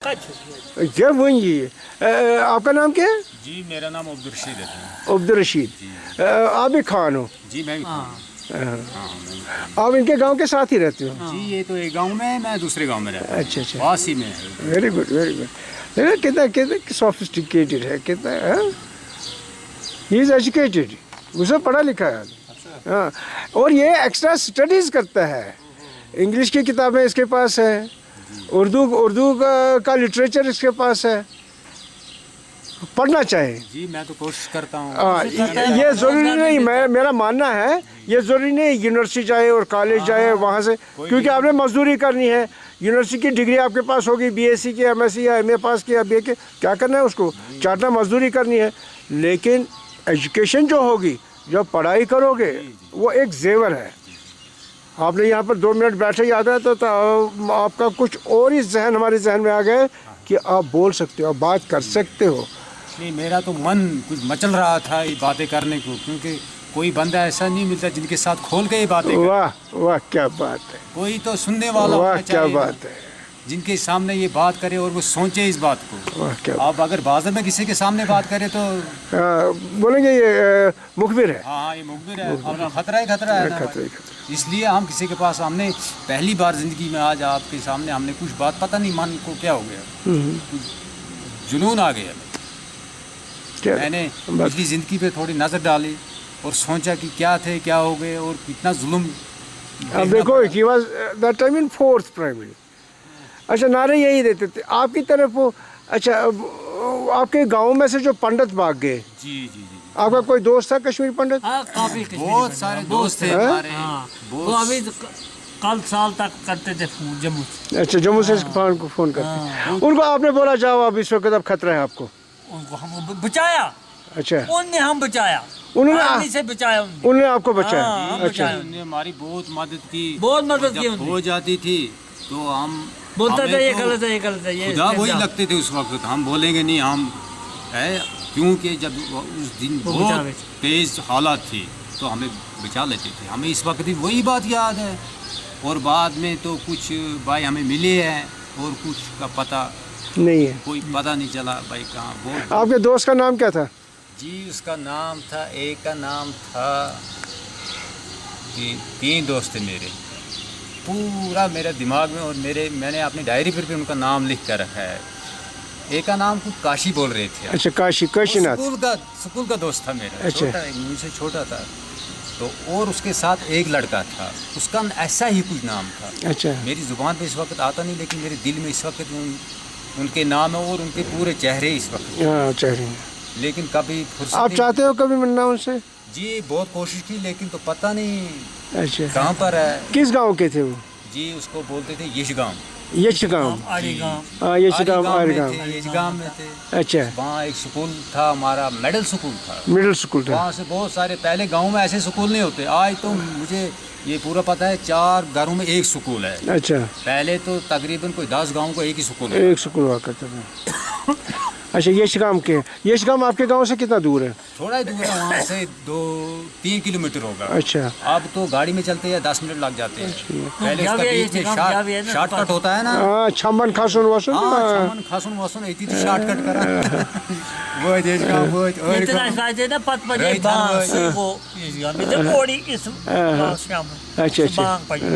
जब वही आपका नाम क्या है? जी मेरा नाम अब्दुल रशीद है। अब्दुल रशीद। आप भी खान हो? जी मैं भी खान हूँ। आप इनके गांव के साथ ही रहते हो? जी ये तो एक गांव में है, मैं दूसरे गांव में रहता हूँ। अच्छा अच्छा, पास ही में है। Very good very good. देखा कितना कितना सोफिस्टिकेटेड है, कितना ही इज एजुकेटेड, उसे पढ़ा लिखा है। हाँ, और ये एक्स्ट्रा स्टडीज़ करता है। इंग्लिश की किताबें इसके पास है, उर्दू का लिटरेचर इसके पास है। पढ़ना चाहिए। जी मैं तो कोशिश करता हूँ। ये ज़रूरी नहीं, मेरा मानना है ये ज़रूरी नहीं यूनिवर्सिटी जाए और कॉलेज जाए वहाँ से, क्योंकि आपने मजदूरी करनी है। यूनिवर्सिटी की डिग्री आपके पास होगी, बीएससी की, एमएससी या एमए पास की या बीए के, क्या करना है उसको, चाटना मजदूरी करनी है। लेकिन एजुकेशन जो होगी, जब पढ़ाई करोगे, वो एक जेवर है। आपने यहाँ पर 2 मिनट बैठे याद है तो आपका कुछ और ही जहन हमारे जहन में आ गए कि आप बोल सकते हो, बात कर सकते हो। नहीं मेरा तो मन कुछ मचल रहा था ये बातें करने को, क्योंकि कोई बंदा ऐसा नहीं मिलता जिनके साथ खोल के ये बातें करे। वाह वाह क्या बात है, कोई तो सुनने वाला वाह होना क्या चाहिए बात है, जिनके सामने ये बात करे और वो सोचे इस बात को। वाह क्या। आप अगर बाजार में किसी के सामने बात करें तो बोलेंगे ये मुखबिर है। हाँ ये मुखबिर है, और खतरा ही खतरा है ना खतरे भाई। इसलिए हम किसी के पास, हमने पहली बार जिंदगी में आज आपके सामने हमने कुछ बात, पता नहीं मन को क्या हो गया, कुछ जुनून आ गया। मैंने पिछली ज़िंदगी पे थोड़ी नज़र डाली और सोचा कि क्या थे, क्या हो गए और कितना जुल्म। अब देखो he was that time in 4th primary. अच्छा, नारे यही देते थे आपकी तरफ वो। अच्छा, आपके गांव में से जो पंडित भाग गए, जी जी जी, आपका कोई दोस्त था कश्मीरी पंडित? हाँ, काफी बहुत सारे दोस्त थे हमारे। हाँ, वो अभी कल साल तक करते थे फोन जम्मू से। अच्छा, जम्मू से फोन करते। उनको आपने बोला जाओ अब इस वक्त अब खतरा है आपको? उनको हम बचाया। अच्छा, उनने हम बचाया, उन्होंने से बचाया उन्होंने आपको बचाया। हाँ, अच्छा, उन्होंने हमारी बहुत मदद की, बहुत मदद की जब उन्होंने। हो जाती थी तो हम बोलता था ये तो गलत है, ये गलत है, ये खुदा वही लगते थे उस वक्त। हम बोलेंगे नहीं हम है, क्योंकि जब उस दिन वो बहुत बचावे। तेज हालात थी तो हमें बचा लेते थे। हमें इस वक्त भी वही बात याद है। और बाद में तो कुछ भाई हमें मिले हैं और कुछ का पता नहीं है, कोई पता नहीं चला भाई कहाँ। बहुत आपके दोस्त का नाम क्या था? जी उसका नाम था, एक का नाम था, 3 दोस्त थे मेरे, पूरा मेरे दिमाग में, और मैंने अपनी डायरी पर भी उनका नाम लिख कर रखा है। एक का नाम कुछ काशी बोल रहे थे। अच्छा, काशीनाथ। स्कूल का दोस्त था मेरा। अच्छा। छोटा, मुझसे छोटा था तो। और उसके साथ एक लड़का था, उसका ऐसा ही कुछ नाम था। अच्छा, मेरी ज़ुबान पे इस वक्त आता नहीं, लेकिन मेरे दिल में इस वक्त उनके नाम है और उनके पूरे चेहरे इस वक्त। हाँ चेहरे। लेकिन कभी फुर्सत आप नहीं। चाहते हो कभी मिलना उनसे? जी बहुत कोशिश की, लेकिन तो पता नहीं अच्छा, कहाँ पर है। किस गांव के थे वो? जी उसको बोलते थे यशगाम। यशगाम। आड़ी गाँव। हाँ, यशगाम आरगाम। यशगाम में थे। अच्छा, वहाँ एक स्कूल था हमारा, मिडिल स्कूल था। मिडिल स्कूल था। वहाँ से बहुत सारे, पहले गांव में ऐसे स्कूल नहीं होते। आज तो मुझे ये पूरा पता है 4 घरों में एक स्कूल है। अच्छा, पहले तो तकरीबन कोई 10 गाँव को एक ही स्कूल है। एक स्कूल हुआ करता था। अच्छा, यशगाम आपके गांव से कितना दूर है? थोड़ा ही दूर है, वहाँ से 2-3 किलोमीटर होगा। अच्छा, अब तो गाड़ी में चलते हैं 10 मिनट लग जाते हैं। पहले जा उसका भी है, बीच में यशगाम जा भी है ना, शॉर्टकट होता है ना। हाँ, छमन खासुन वासुन। हाँ छमन खासुन वासुन ऐसी थी शॉर्टकट करा। वो यशगाम वो इतना फायदे ना पत पजे Right, बांस right. वो यशगाम में तो ओड़ी इस शाम। अच्छा, अच्छा। बांग पजे।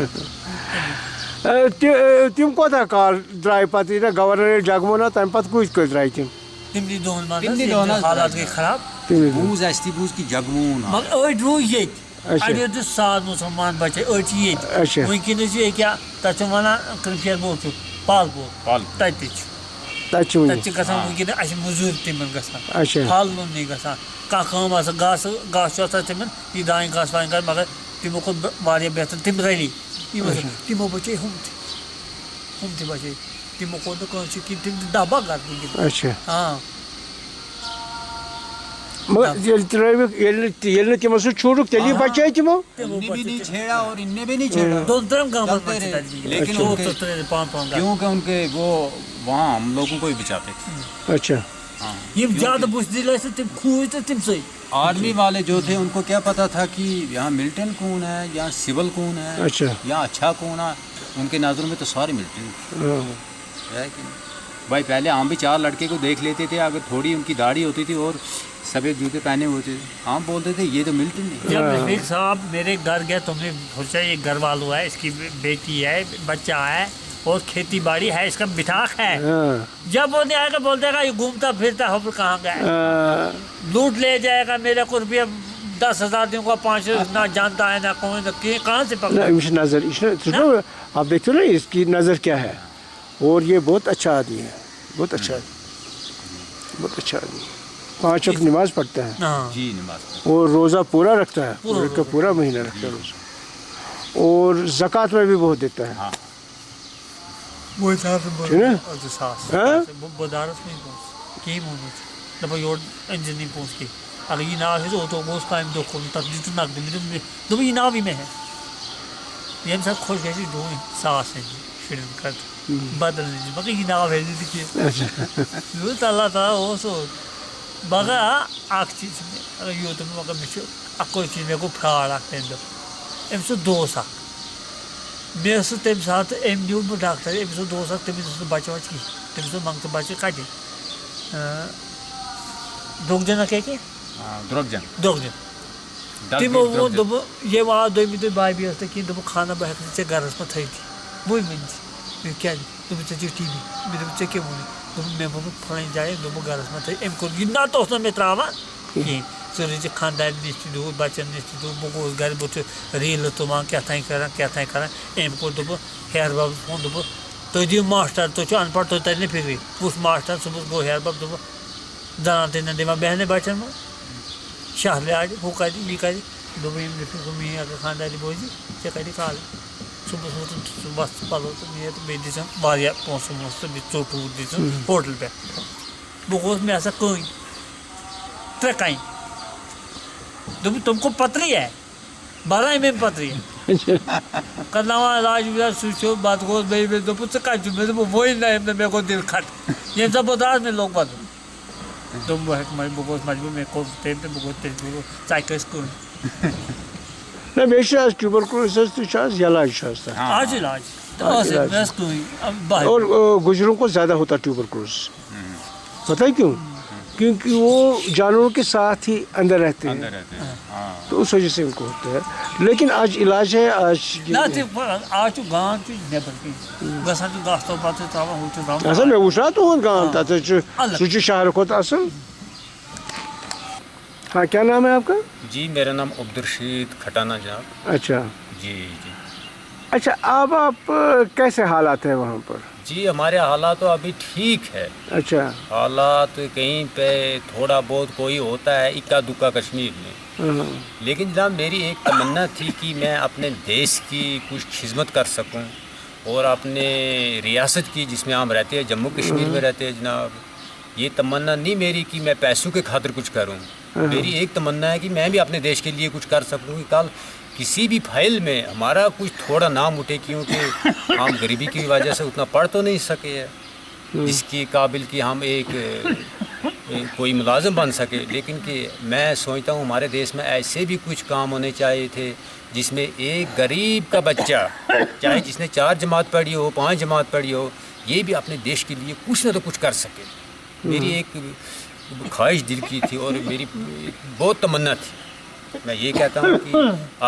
तिम कोता काल द्राय पति ना गवर्नर जगमोना तम पत कुछ को द्राय तिम? तिमनी दोन तिमनी दोन हालात गई खराब। बूज ऐसी बूज की जगमून। मगर ओई ड्रू ये अच्छा। अड़े तो 7 मुसलमान बचे ओई ये। अच्छा। वुनकिनस ये क्या तचमना कृपया बोल पाल ततिच तचुनी। तच गसान वुनकिन अस मजूर तिमन गसान। अच्छा, हाल नहीं गसान का काम आस घास तिमन ये दाएं घास वाइन कर, मगर तिमो को वारिया बेहतर तिम रही तिमो बचे हम थे बचे तिमो को तो कौन सी कि तिम दाबा कर दी। अच्छा। हाँ मगर ये तिम सु छुड़ुक तेली बचे तिमो? इनने भी नहीं छेड़ा और इनने भी नहीं छेड़ा। दोन तरफ गांव चलते में रहे। लेकिन दो उनके- तो पांच क्योंकि उनके वो वहाँ हम लोगों को ही बचाते थे। अच्छा, हाँ। ये ज्यादा बुझदिल से तिम खूज तो तिम सही। आर्मी वाले जो थे उनको क्या पता था कि यहाँ मिलिटेंट कौन है, यहाँ सिविल कौन है, अच्छा। यहाँ अच्छा कौन है। उनके नज़रों में तो सारे मिलिटेंट हाँ। है कि नहीं? भाई पहले हम भी 4 लड़के को देख लेते थे, अगर थोड़ी उनकी दाढ़ी होती थी और सफ़ेद जूते पहने होते थे, हम बोलते थे ये तो मिलते नहीं। जब रफीक साहब मेरे घर गए तो हमने सोचा ये घर वालों है, इसकी बेटी है, बच्चा है और खेती बाड़ी है, इसका बिठाक है। जब वो नहीं आएगा बोल देगा ये घूमता फिरता हो, कहाँ गया, लूट ले जाएगा मेरे को रुपया 10,000 दूंगा, 5 ना जानता है ना कौन, कहाँ से पकड़ा। नज़र आप देखते हो ना इसकी नज़र क्या है, और ये बहुत अच्छा आदमी है, बहुत अच्छा आदमी, बहुत अच्छा आदमी। 5 वक्त नमाज पढ़ता है जी, नमाज और रोज़ा पूरा रखता है, पूरा महीना रखता है रोज़ा, और ज़कात में भी बहुत देता है। वो साथ ठीक है? हाँ बदारस में पहुंच की मोनोच दबा योर इंजन नहीं पहुंच के अगर ये नाव है तो वो उसका हम दो को तक नाक दे दो ये नाव ही में है, ये सब खुश गए दो सांस है फिल्म कर बदल नहीं मगर ये नाव है देखिए वो अल्लाह ताला वो सो बगा आख चीज में अगर यो तो मगर मिशो अको चीज में को फ्राड रखते हैं तो एम सो 2 साल मैं सो तम साथ एम न्यू में डॉक्टर एम सो 2 साल तम सो बचाव की तम सो मांगते बच्चे काटे दोगजना के दोगजन तिमो वो दब ये वहाँ 2 मिनट बाय भी हस्ते कि दब खाना बहक से घर में थी थी वो मंजी क्या तुम चाहिए टीवी मेरे बच्चे के बोले तुम मैं वो फलाई जाए दब घर में थे एम को ना तो उसने मित्रावा ये सर खानदार निश्चित दो बच्चन निश्चित दो वो घर बच्चे रील तो वहाँ क्या था करा एम को दब हेयर बाब फोन दब तो जी मास्टर तो जो अनपढ़ तो तैरने फिर उस मास्टर सुबह गो हेयर बाब दब जाना तेना दिमा बहने बच्चन में शहर आज वो करी ये करी दुबई में फिर मैं अगर खानदारी बोझी से करी काल सुबह सुबह बस पालो तो मैं तो बेदी से बारिया पहुँच भी चोट दी होटल पे वो में ऐसा कोई ट्रक आई तुमको पतली है 12 में पतली है करना इलाज सोचो बात को भाई तो पूछ का मैं तो वही नहीं मेरे को दिल खट ये सब बता में लोग बात तुम मैं बहुत मजबूर में को टेम पे बहुत तेज साइकिल स्कूल ना बेशक आज ट्यूबरकुलोसिस तो शायद इलाज है आज इलाज तो ऐसे बस कोई अब और गुजरों को ज़्यादा होता ट्यूबरकुलोसिस पता है क्यों क्योंकि वो जानवरों के साथ ही अंदर रहते हैं तो उस वजह से उनको होता है लेकिन आज इलाज है आज ना आज गांव की नेबर की गसा की गास्तो बात है तावा होते राम असल में उसा तो होगा गांव था सुची शहर को था असल हाँ क्या नाम है आपका जी मेरा नाम अब्दुलरशीद खटाना जनाब अच्छा जी अच्छा अब आप कैसे हालात है वहाँ पर जी हमारे हालात तो अभी ठीक है अच्छा हालात कहीं पे थोड़ा बहुत कोई होता है इक्का दुक्का कश्मीर में लेकिन जनाब मेरी एक तमन्ना थी कि मैं अपने देश की कुछ खिदमत कर सकूं और अपने रियासत की जिसमें हम रहते हैं जम्मू कश्मीर में रहते हैं जनाब ये तमन्ना नहीं मेरी कि मैं पैसों के खातिर कुछ करूं मेरी एक तमन्ना है कि मैं भी अपने देश के लिए कुछ कर सकूं कि कल किसी भी फाइल में हमारा कुछ थोड़ा नाम उठे क्योंकि हम गरीबी की वजह से उतना पढ़ तो नहीं सके है जिसके काबिल कि हम एक कोई मुलाजिम बन सके लेकिन कि मैं सोचता हूँ हमारे देश में ऐसे भी कुछ काम होने चाहिए थे जिसमें एक गरीब का बच्चा चाहे जिसने 4 जमात पढ़ी हो 5 जमात पढ़ी हो ये भी अपने देश के लिए कुछ ना तो कुछ कर सके मेरी एक ख्वाहिश दिल की थी और मेरी बहुत तमन्ना थी मैं ये कहता हूँ कि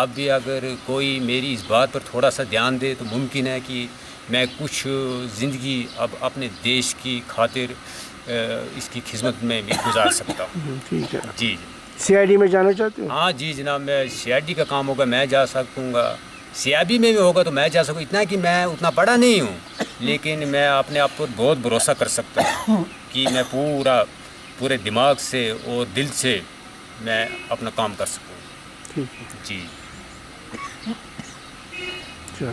अब भी अगर कोई मेरी इस बात पर थोड़ा सा ध्यान दे तो मुमकिन है कि मैं कुछ ज़िंदगी अब अपने देश की खातिर इसकी खिदमत में भी गुजार सकता हूँ ठीक है जी सीआईडी में जाना चाहते हो हाँ जी जनाब मैं सीआईडी का काम होगा मैं जा सकूँगा सीआईबी में भी होगा तो मैं जा सकूँ इतना कि मैं उतना पढ़ा नहीं हूँ लेकिन मैं अपने आप पर बहुत भरोसा कर सकता हूँ कि मैं पूरे दिमाग से और दिल से मैं अपना काम कर सकूँ जी चलो